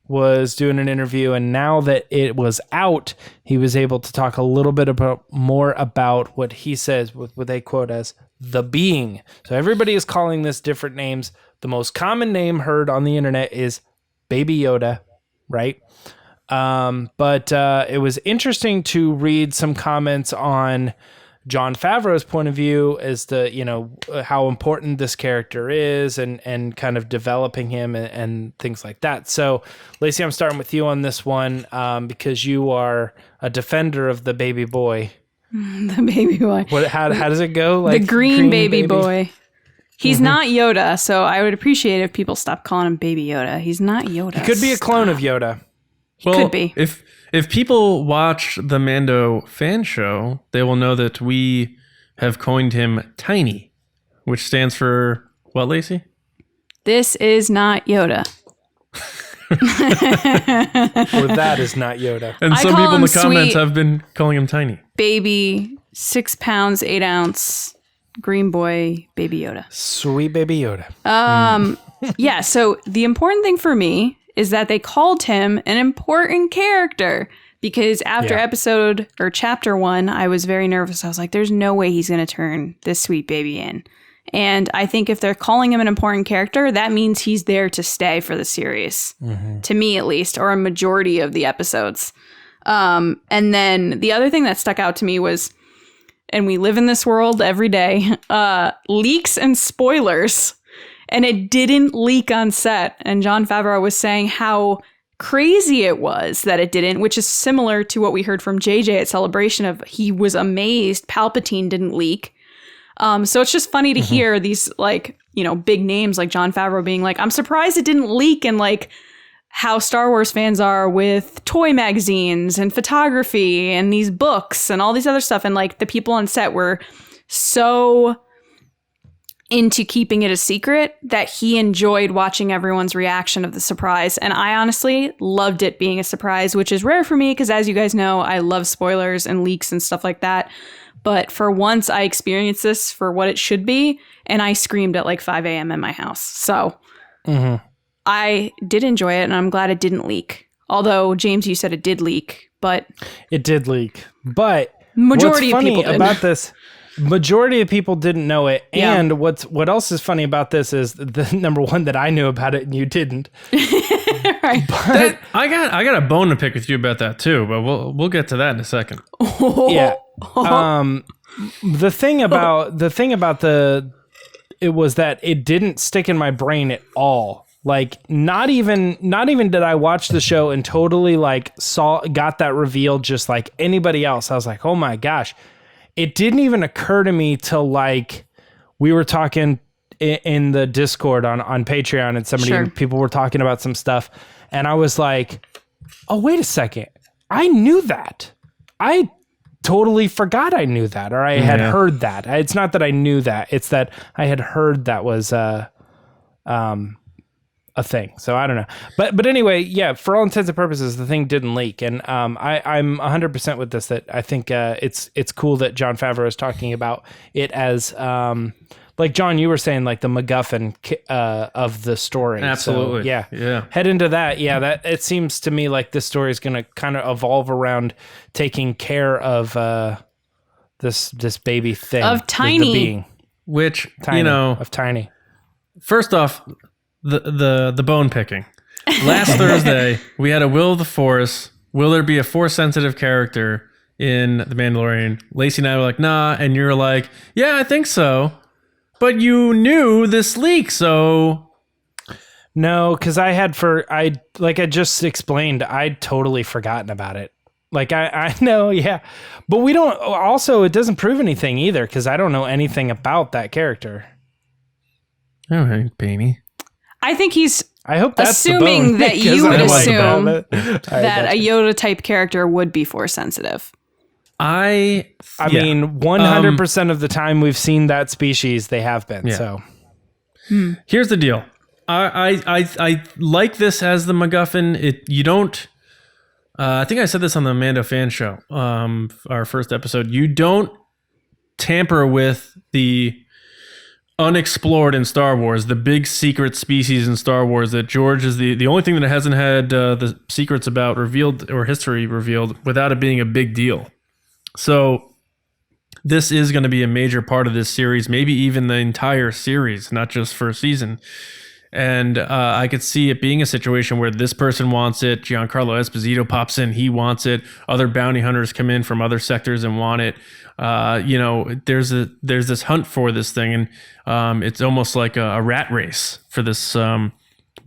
was doing an interview, and now that it was out, he was able to talk a little bit more about what he says, what they quote as the being. So everybody is calling this different names. The most common name heard on the internet is Baby Yoda, right? But it was interesting to read some comments on Jon Favreau's point of view as to, how important this character is and kind of developing him and things like that. So, Lacey, I'm starting with you on this one because you are a defender of the baby boy. The baby boy. How does it go? Like the green baby boy. He's not Yoda, so I would appreciate if people stop calling him Baby Yoda. He's not Yoda. He could be a clone of Yoda. Could be. If people watch the Mando fan show, they will know that we have coined him Tiny, which stands for what, Lacey? This is not Yoda. Or that is not Yoda. And some people in the comments have been calling him Tiny. Baby, 6 pounds, 8 ounce, green boy, Baby Yoda. Sweet Baby Yoda. Yeah, so the important thing for me is that they called him an important character because after episode or chapter 1, I was very nervous. I was like, there's no way he's going to turn this sweet baby in. And I think if they're calling him an important character, that means he's there to stay for the series, to me at least, or a majority of the episodes. And then the other thing that stuck out to me was, and we live in this world every day, leaks and spoilers. And it didn't leak on set. And Jon Favreau was saying how crazy it was that it didn't, which is similar to what we heard from JJ at Celebration of he was amazed Palpatine didn't leak. So it's just funny to hear these like, you know, big names like Jon Favreau being like, I'm surprised it didn't leak, and like how Star Wars fans are with toy magazines and photography and these books and all these other stuff. And like the people on set were so into keeping it a secret that he enjoyed watching everyone's reaction of the surprise. And I honestly loved it being a surprise, which is rare for me because, as you guys know, I love spoilers and leaks and stuff like that. But for once, I experienced this for what it should be, and I screamed at like 5 a.m. in my house. So I did enjoy it, and I'm glad it didn't leak. Although, James, you said it did leak, but... It did leak. But majority what's of funny people did. about this... Majority of people didn't know it, and what else is funny about this is the number one that I knew about it and you didn't. Right. But I got a bone to pick with you about that too, but we'll get to that in a second. Yeah. The thing about it was that it didn't stick in my brain at all. Like not even did I watch the show and totally like got that reveal just like anybody else. I was like, oh my gosh. It didn't even occur to me till like we were talking in the Discord on Patreon, and people were talking about some stuff, and I was like, oh, wait a second. I knew that. I totally forgot I knew that, or I had heard that. It's not that I knew that. It's that I had heard that was a thing. So I don't know. But anyway, yeah, for all intents and purposes, the thing didn't leak. And I'm 100% with this, that I think it's cool that Jon Favreau is talking about it as, like John, you were saying, like the MacGuffin of the story. Absolutely. So, yeah. Head into that. Yeah, that it seems to me like this story is going to kind of evolve around taking care of this baby thing. Of Tiny. The being. Which, Tiny, you know. Of Tiny. First off, the bone picking. Last Thursday, we had a Will of the Force. Will there be a Force-sensitive character in The Mandalorian? Lacey and I were like, nah. And you're like, yeah, I think so. But you knew this leak, so... No, because like I just explained, I'd totally forgotten about it. Like, I know, yeah. But we don't... Also, it doesn't prove anything either, because I don't know anything about that character. All right, Baney. I think he's I hope that's assuming that you would assume that a a Yoda type character would be Force sensitive. I mean, 100% of the time we've seen that species, they have been. Yeah. So here's the deal. I like this as the MacGuffin. You don't. I think I said this on the Mando fan show, our first episode. You don't tamper with the unexplored in Star Wars, the big secret species in Star Wars that George is the only thing that hasn't had the secrets about revealed or history revealed without it being a big deal. So this is going to be a major part of this series, maybe even the entire series, not just first season. And I could see it being a situation where this person wants it. Giancarlo Esposito pops in. He wants it. Other bounty hunters come in from other sectors and want it. There's this hunt for this thing. And it's almost like a rat race for this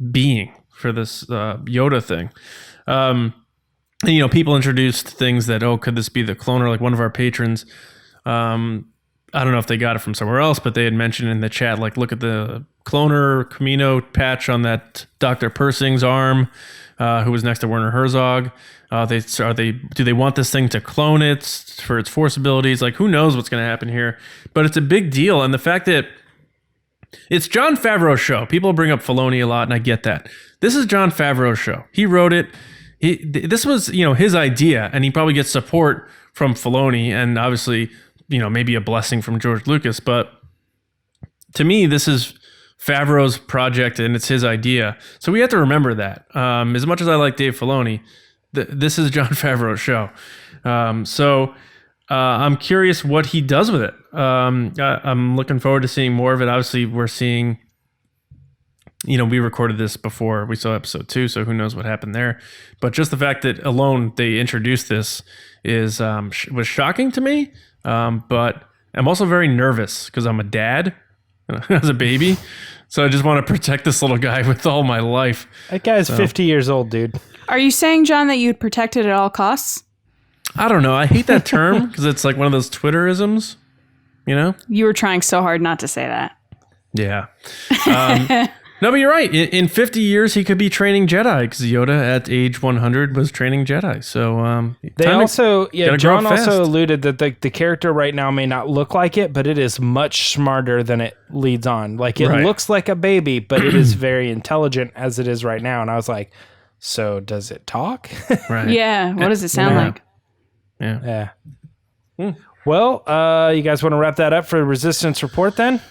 being, for this Yoda thing. And, people introduced things that, could this be the cloner? Like one of our patrons, I don't know if they got it from somewhere else, but they had mentioned in the chat, like, look at the cloner Camino patch on that Dr. Persing's arm, who was next to Werner Herzog. Do they want this thing to clone it for its Force abilities? Like, who knows what's going to happen here? But it's a big deal. And the fact that it's Jon Favreau's show. People bring up Filoni a lot, and I get that. This is Jon Favreau's show. He wrote it. This was, his idea, and he probably gets support from Filoni, and obviously, maybe a blessing from George Lucas. But to me, this is Favreau's project and it's his idea. So we have to remember that. As much as I like Dave Filoni, this is Jon Favreau's show. I'm curious what he does with it. I'm looking forward to seeing more of it. Obviously, we're seeing, we recorded this before we saw episode 2, so who knows what happened there. But just the fact that alone they introduced this was shocking to me. But I'm also very nervous because I'm a dad as a baby. So I just want to protect this little guy with all my life. That guy's 50 years old, dude. Are you saying, John, that you'd protect it at all costs? I don't know. I hate that term because it's like one of those Twitterisms, You were trying so hard not to say that. Yeah. No, but you're right. In 50 years, he could be training Jedi because Yoda at age 100 was training Jedi. So John also alluded that the character right now may not look like it, but it is much smarter than it leads on. Like it looks like a baby, but it is very intelligent as it is right now. And I was like, so does it talk? Right. Yeah. What does it sound like? Yeah. Well, you guys want to wrap that up for the Resistance Report then?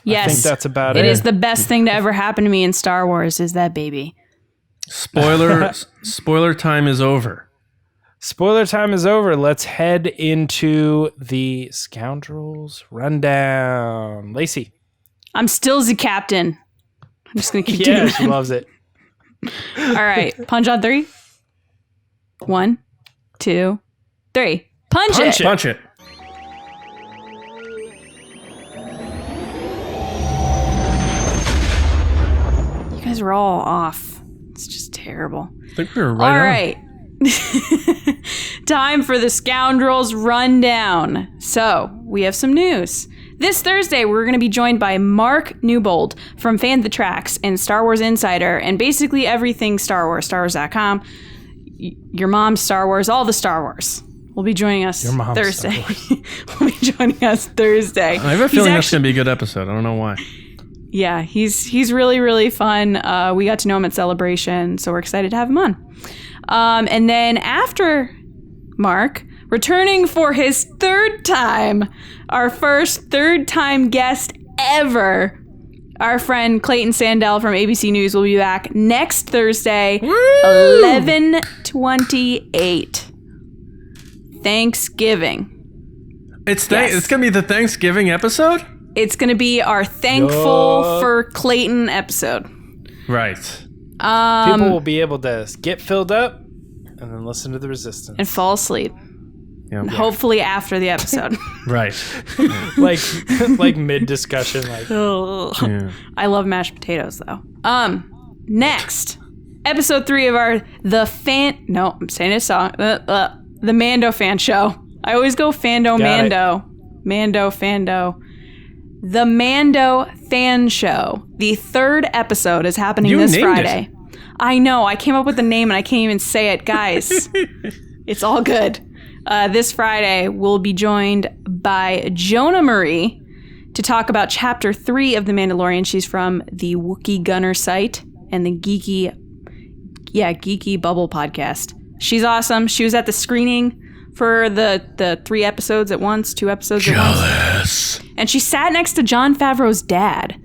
Yes. I think that's about it. It is the best thing to ever happen to me in Star Wars is that baby. Spoiler time is over. Spoiler time is over. Let's head into the Scoundrels rundown. Lacey. I'm still the captain. I'm just going to keep doing Yeah, that. she loves it. All right. Punch on 3. 1, 2, 3. Punch it. Punch it. You guys are all off. It's just terrible. I think we were right All on. right. Time for the Scoundrels rundown. So, we have some news. This Thursday, we're going to be joined by Maerk Newbold from Fan the Tracks and Star Wars Insider and basically everything Star Wars, StarWars.com, your mom's Star Wars, all the Star Wars. Will be joining us Thursday. Will be joining us Thursday. I have a feeling that's going to be a good episode. I don't know why. Yeah, he's really, really fun. We got to know him at Celebration, so we're excited to have him on. And then after Maerk, returning for his 3rd time, our first 3rd time guest ever, our friend Clayton Sandell from ABC News will be back next Thursday, 11/28. Thanksgiving. It's going to be the Thanksgiving episode? It's going to be our Thankful for Clayton episode. Right. People will be able to get filled up and then listen to the Resistance. And fall asleep. Yeah. Hopefully after the episode. Right. like mid-discussion. Yeah. I love mashed potatoes, though. Next. Episode 3 of our I'm saying it song. The Mando fan show. I always go Fando Mando. Mando Fando. The Mando Fan Show. The 3rd episode is happening this Friday. I know. I came up with the name and I can't even say it. Guys, it's all good. This Friday, we'll be joined by Jonah Marie to talk about Chapter 3 of The Mandalorian. She's from the Wookiee Gunner site and the Geeky Bubble podcast. She's awesome. She was at the screening for the 3 episodes at once, 2 episodes at once. And she sat next to Jon Favreau's dad.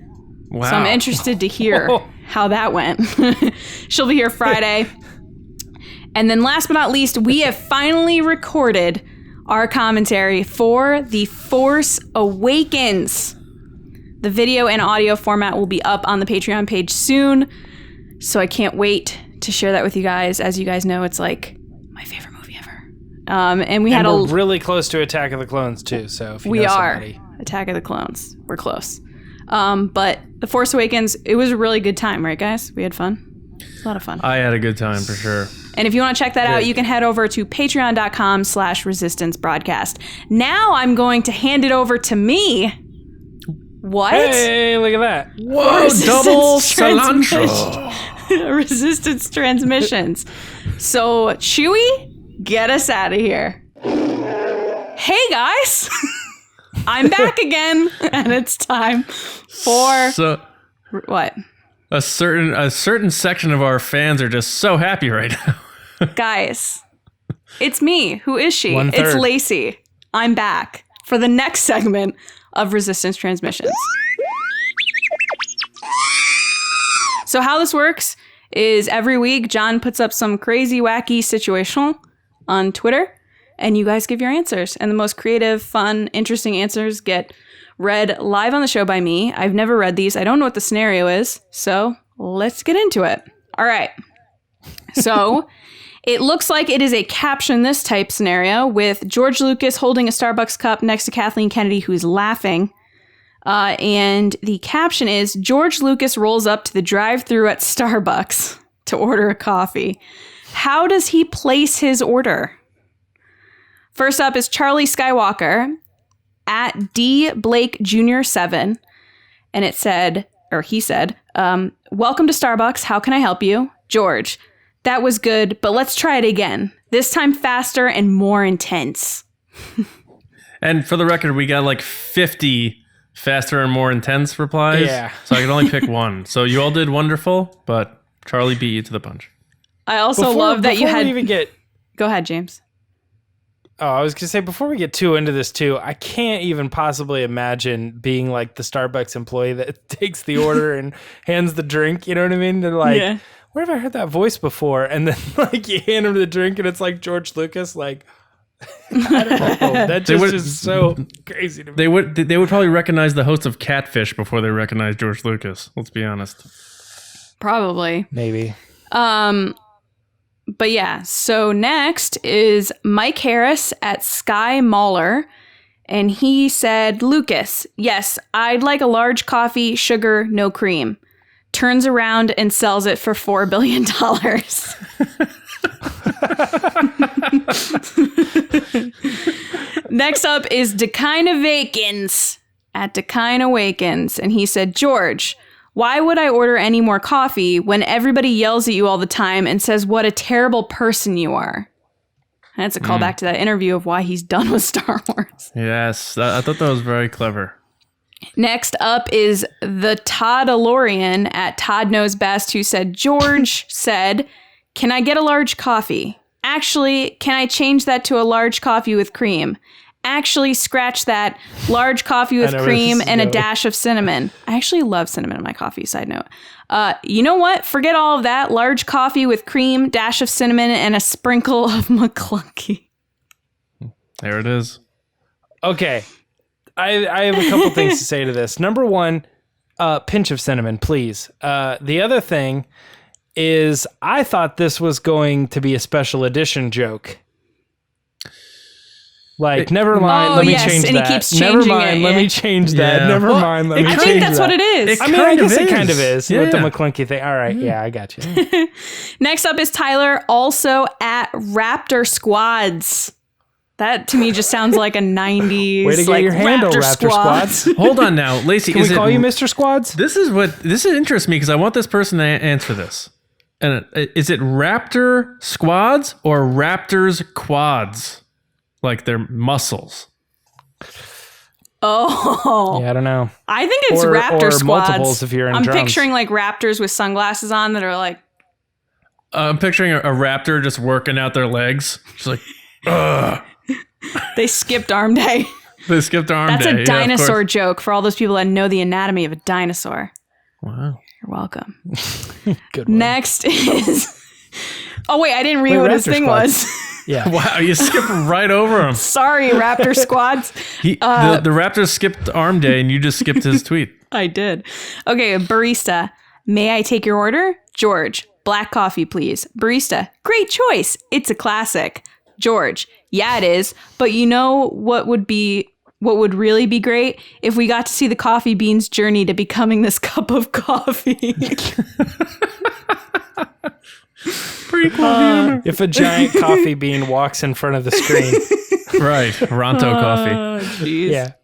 Wow. So I'm interested to hear how that went. She'll be here Friday. And then last but not least, we have finally recorded our commentary for The Force Awakens. The video and audio format will be up on the Patreon page soon. So I can't wait to share that with you guys. As you guys know, it's like my favorite movie ever. And we're really close to Attack of the Clones too. So if you we know are somebody. Attack of the Clones. We're close. But The Force Awakens, it was a really good time, right, guys? We had fun. It was a lot of fun. I had a good time for sure. And if you want to check that out, you can head over to patreon.com/resistance broadcast. Now I'm going to hand it over to me. What? Hey, look at that. Whoa, double cilantro. Resistance transmissions. So, Chewie, get us out of here. Hey, guys. I'm back again, and it's time for... what? A certain section of our fans are just so happy right now. Guys, it's me. Who is she? 1/3. It's Lacey. I'm back for the next segment of Resistance Transmissions. So how this works is every week, Jon puts up some crazy, wacky situational on Twitter, and you guys give your answers. And the most creative, fun, interesting answers get read live on the show by me. I've never read these. I don't know what the scenario is, so let's get into it. All right. So it looks like it is a caption this type scenario with George Lucas holding a Starbucks cup next to Kathleen Kennedy, who's laughing. And the caption is, George Lucas rolls up to the drive-thru at Starbucks to order a coffee. How does he place his order? First up is Charlie Skywalker at D Blake Jr. 7. And it said, or he said, welcome to Starbucks. How can I help you? George, that was good, but let's try it again. This time faster and more intense. And for the record, we got like 50 faster and more intense replies. Yeah. So I could only pick one. So you all did wonderful, but Charlie beat you to the punch. I also love that you had... Go ahead, James. Oh, I was going to say, before we get too into this too, I can't even possibly imagine being like the Starbucks employee that takes the order and hands the drink. You know what I mean? They're like, where have I heard that voice before? And then like you hand him the drink and it's like George Lucas, like... I don't know. That just is so crazy to me. They would probably recognize the host of Catfish before they recognize George Lucas. Let's be honest. Probably. Maybe. But yeah, so next is Mike Harris at Sky Mauler. And he said, Lucas, yes, I'd like a large coffee, sugar, no cream. Turns around and sells it for $4 billion. Next up is Dekine Awakens at Dekine Awakens. And he said, George, why would I order any more coffee when everybody yells at you all the time and says what a terrible person you are? And that's a callback to that interview of why he's done with Star Wars. Yes, I thought that was very clever. Next up is the Toddalorian at Todd Knows Best, who said, George said, can I get a large coffee? Actually, can I change that to a large coffee with cream? Actually, scratch that. Large coffee with cream and a dash of cinnamon. I actually love cinnamon in my coffee, side note. You know what? Forget all of that. Large coffee with cream, dash of cinnamon, and a sprinkle of McClunky. There it is. Okay. I have a couple things to say to this. Number one, pinch of cinnamon, please. The other thing is I thought this was going to be a special edition joke. Like, never mind, let me change and that. He keeps changing let me change that. Yeah. Never mind, let me change that. I think that's what it is. I mean, I guess it kind of is Yeah. with the McClunky thing. All right, yeah, I got you. Next up is Tyler, also at Raptor Squads. That to me just sounds like a 90s Way to get your handle, Raptor Squads. Hold on now, Lacey. Can we call you Mr. Squads? This interests me because I want this person to answer this. And is it Raptor Squads or Raptors Quads? Like their muscles. Oh. Yeah, I don't know. I think it's Raptor or Squads. multiples if you're in I'm drums. picturing like raptors with sunglasses on that are like... I'm picturing a raptor just working out their legs. Just like, ugh. They skipped arm day. They skipped arm That's day. a dinosaur joke for all those people that know the anatomy of a dinosaur. Wow. You're welcome. Good one. Next is... Oh, wait, I didn't read what his Raptor thing Squads. was. Yeah. Wow, you skipped right over him. Sorry, Raptor Squads. The Raptors skipped arm day and you just skipped his tweet. I did. Okay, barista. May I take your order? George, black coffee, please. Barista, great choice. It's a classic. George, yeah, it is. But you know what would really be great? If we got to see the coffee bean's journey to becoming this cup of coffee. Pretty cool. If a giant coffee bean walks in front of the screen. Right. Ronto coffee. Jeez. Yeah.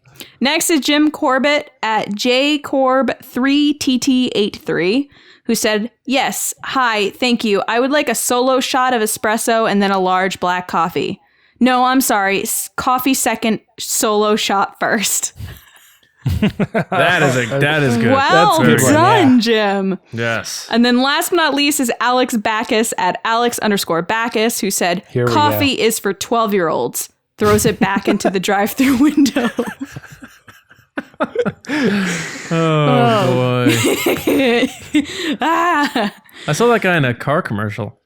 Next is Jim Corbett at jcorb3tt83, who said, yes, hi, thank you. I would like a solo shot of espresso and then a large black coffee. No, I'm sorry. Coffee second, solo shot first. That is good. Well That's done, Jim. Yes. And then last but not least is Alex Backus at Alex_Backus, who said, Here we coffee is for 12-year-olds. Throws it back into the drive-thru window. Oh, boy. Ah. I saw that guy in a car commercial.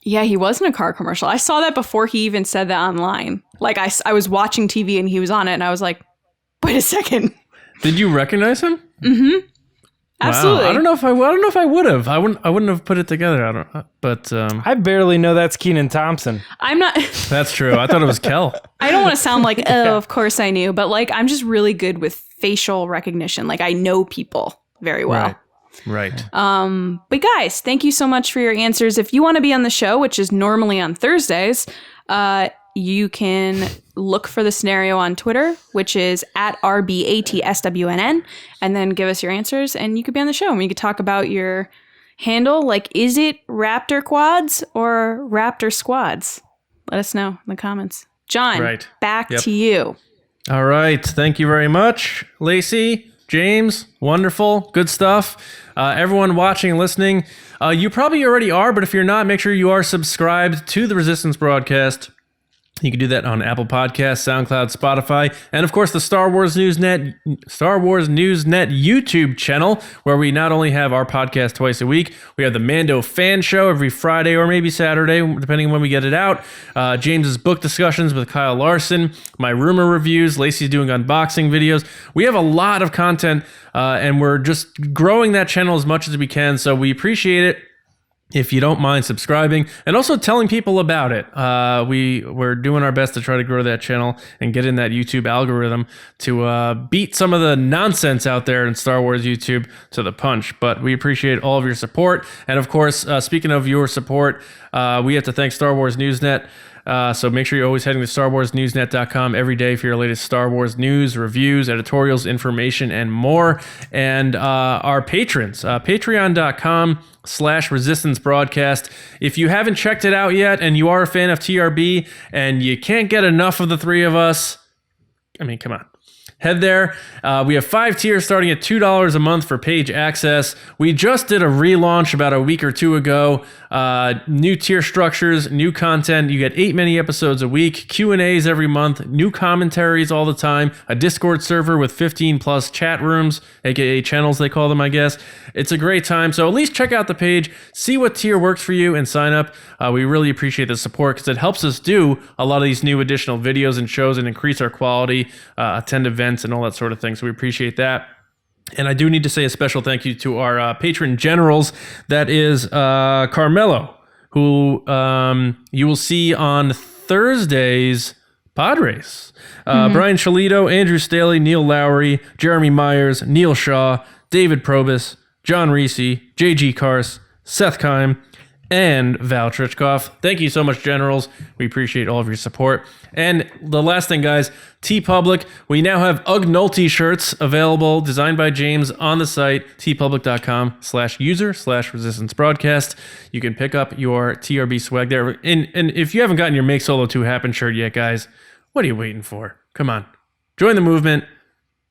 Yeah, he was in a car commercial. I saw that before he even said that online. Like, I was watching TV and he was on it, and I was like, wait a second. Did you recognize him? Mm-hmm. Absolutely. Wow. I don't know if I would have. I wouldn't have put it together. But I barely know that's Kenan Thompson. I'm not. that's true. I thought it was Kel. I don't want to sound like, oh, of course I knew, but like, I'm just really good with facial recognition. Like, I know people very well. Right. But guys, thank you so much for your answers. If you want to be on the show, which is normally on Thursdays, you can look for the scenario on Twitter, which is at RBATSWNN, and then give us your answers, and you could be on the show, and we could talk about your handle. Like, is it Raptor Quads or Raptor Squads? Let us know in the comments. John, back to you. All right. Thank you very much, Lacey, James. Wonderful. Good stuff. Everyone watching and listening, you probably already are, but if you're not, make sure you are subscribed to the Resistance Broadcast. You can do that on Apple Podcasts, SoundCloud, Spotify, and of course the Star Wars News Net YouTube channel, where we not only have our podcast twice a week, we have the Mando Fan Show every Friday or maybe Saturday, depending on when we get it out. James's book discussions with Kyle Larson, my rumor reviews, Lacey's doing unboxing videos. We have a lot of content, and we're just growing that channel as much as we can, so we appreciate it if you don't mind subscribing and also telling people about it. We're doing our best to try to grow that channel and get in that YouTube algorithm to beat some of the nonsense out there in Star Wars YouTube to the punch. But we appreciate all of your support. And of course, speaking of your support, we have to thank Star Wars Newsnet. So make sure you're always heading to StarWarsNewsNet.com every day for your latest Star Wars news, reviews, editorials, information, and more. And our patrons, Patreon.com/Resistance Broadcast. If you haven't checked it out yet and you are a fan of TRB and you can't get enough of the three of us, I mean, come on. Head there. We have 5 tiers starting at $2 a month for page access. We just did a relaunch about a week or two ago. New tier structures, new content. You get 8 mini episodes a week, Q&As every month, new commentaries all the time, a Discord server with 15 plus chat rooms, aka channels they call them, I guess. It's a great time. So at least check out the page, see what tier works for you, and sign up. We really appreciate the support because it helps us do a lot of these new additional videos and shows and increase our quality, attend events, and all that sort of thing. So we appreciate that. And I do need to say a special thank you to our patron generals. That is Carmelo, who you will see on Thursday's pod race. Brian Shalito, Andrew Staley, Neil Lowry, Jeremy Myers, Neil Shaw, David Probus, John Reese, JG Kars, Seth Keim, and Val Trichkoff. Thank you so much, Generals. We appreciate all of your support. And the last thing, guys, TeePublic. We now have Ugnulty shirts available, designed by James, on the site, teepublic.com/user/Resistance Broadcast. You can pick up your TRB swag there. And if you haven't gotten your Make Solo 2 Happen shirt yet, guys, what are you waiting for? Come on. Join the movement.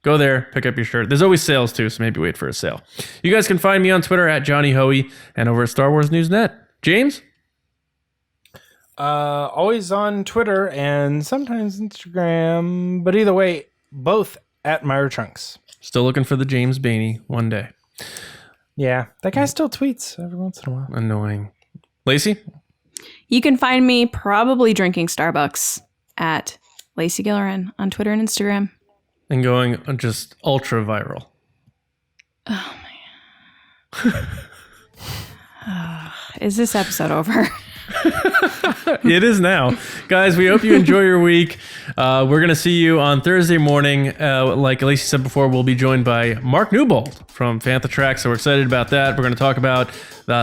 Go there, pick up your shirt. There's always sales too, so maybe wait for a sale. You guys can find me on Twitter at Johnny Hoey and over at Star Wars News Net. James? Always on Twitter and sometimes Instagram, but either way, both at Myra Trunks. Still looking for the James Baney one day. Yeah, that guy still tweets every once in a while. Annoying. Lacey? You can find me probably drinking Starbucks at Lacey Gilleran on Twitter and Instagram. And going just ultra viral. Oh, man. Is this episode over? It is now. Guys, we hope you enjoy your week. We're going to see you on Thursday morning. Like Lacey said before, we'll be joined by Mark Newbold from Fantha Track, so we're excited about that. We're going to talk about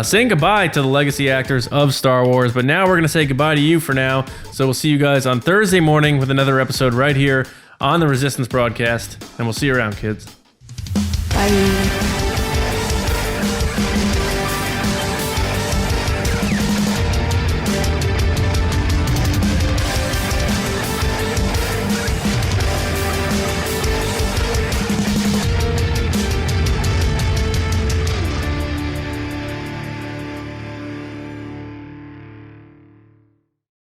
saying goodbye to the legacy actors of Star Wars, but now we're going to say goodbye to you for now. So we'll see you guys on Thursday morning with another episode right here on the Resistance Broadcast, and we'll see you around, kids. Bye.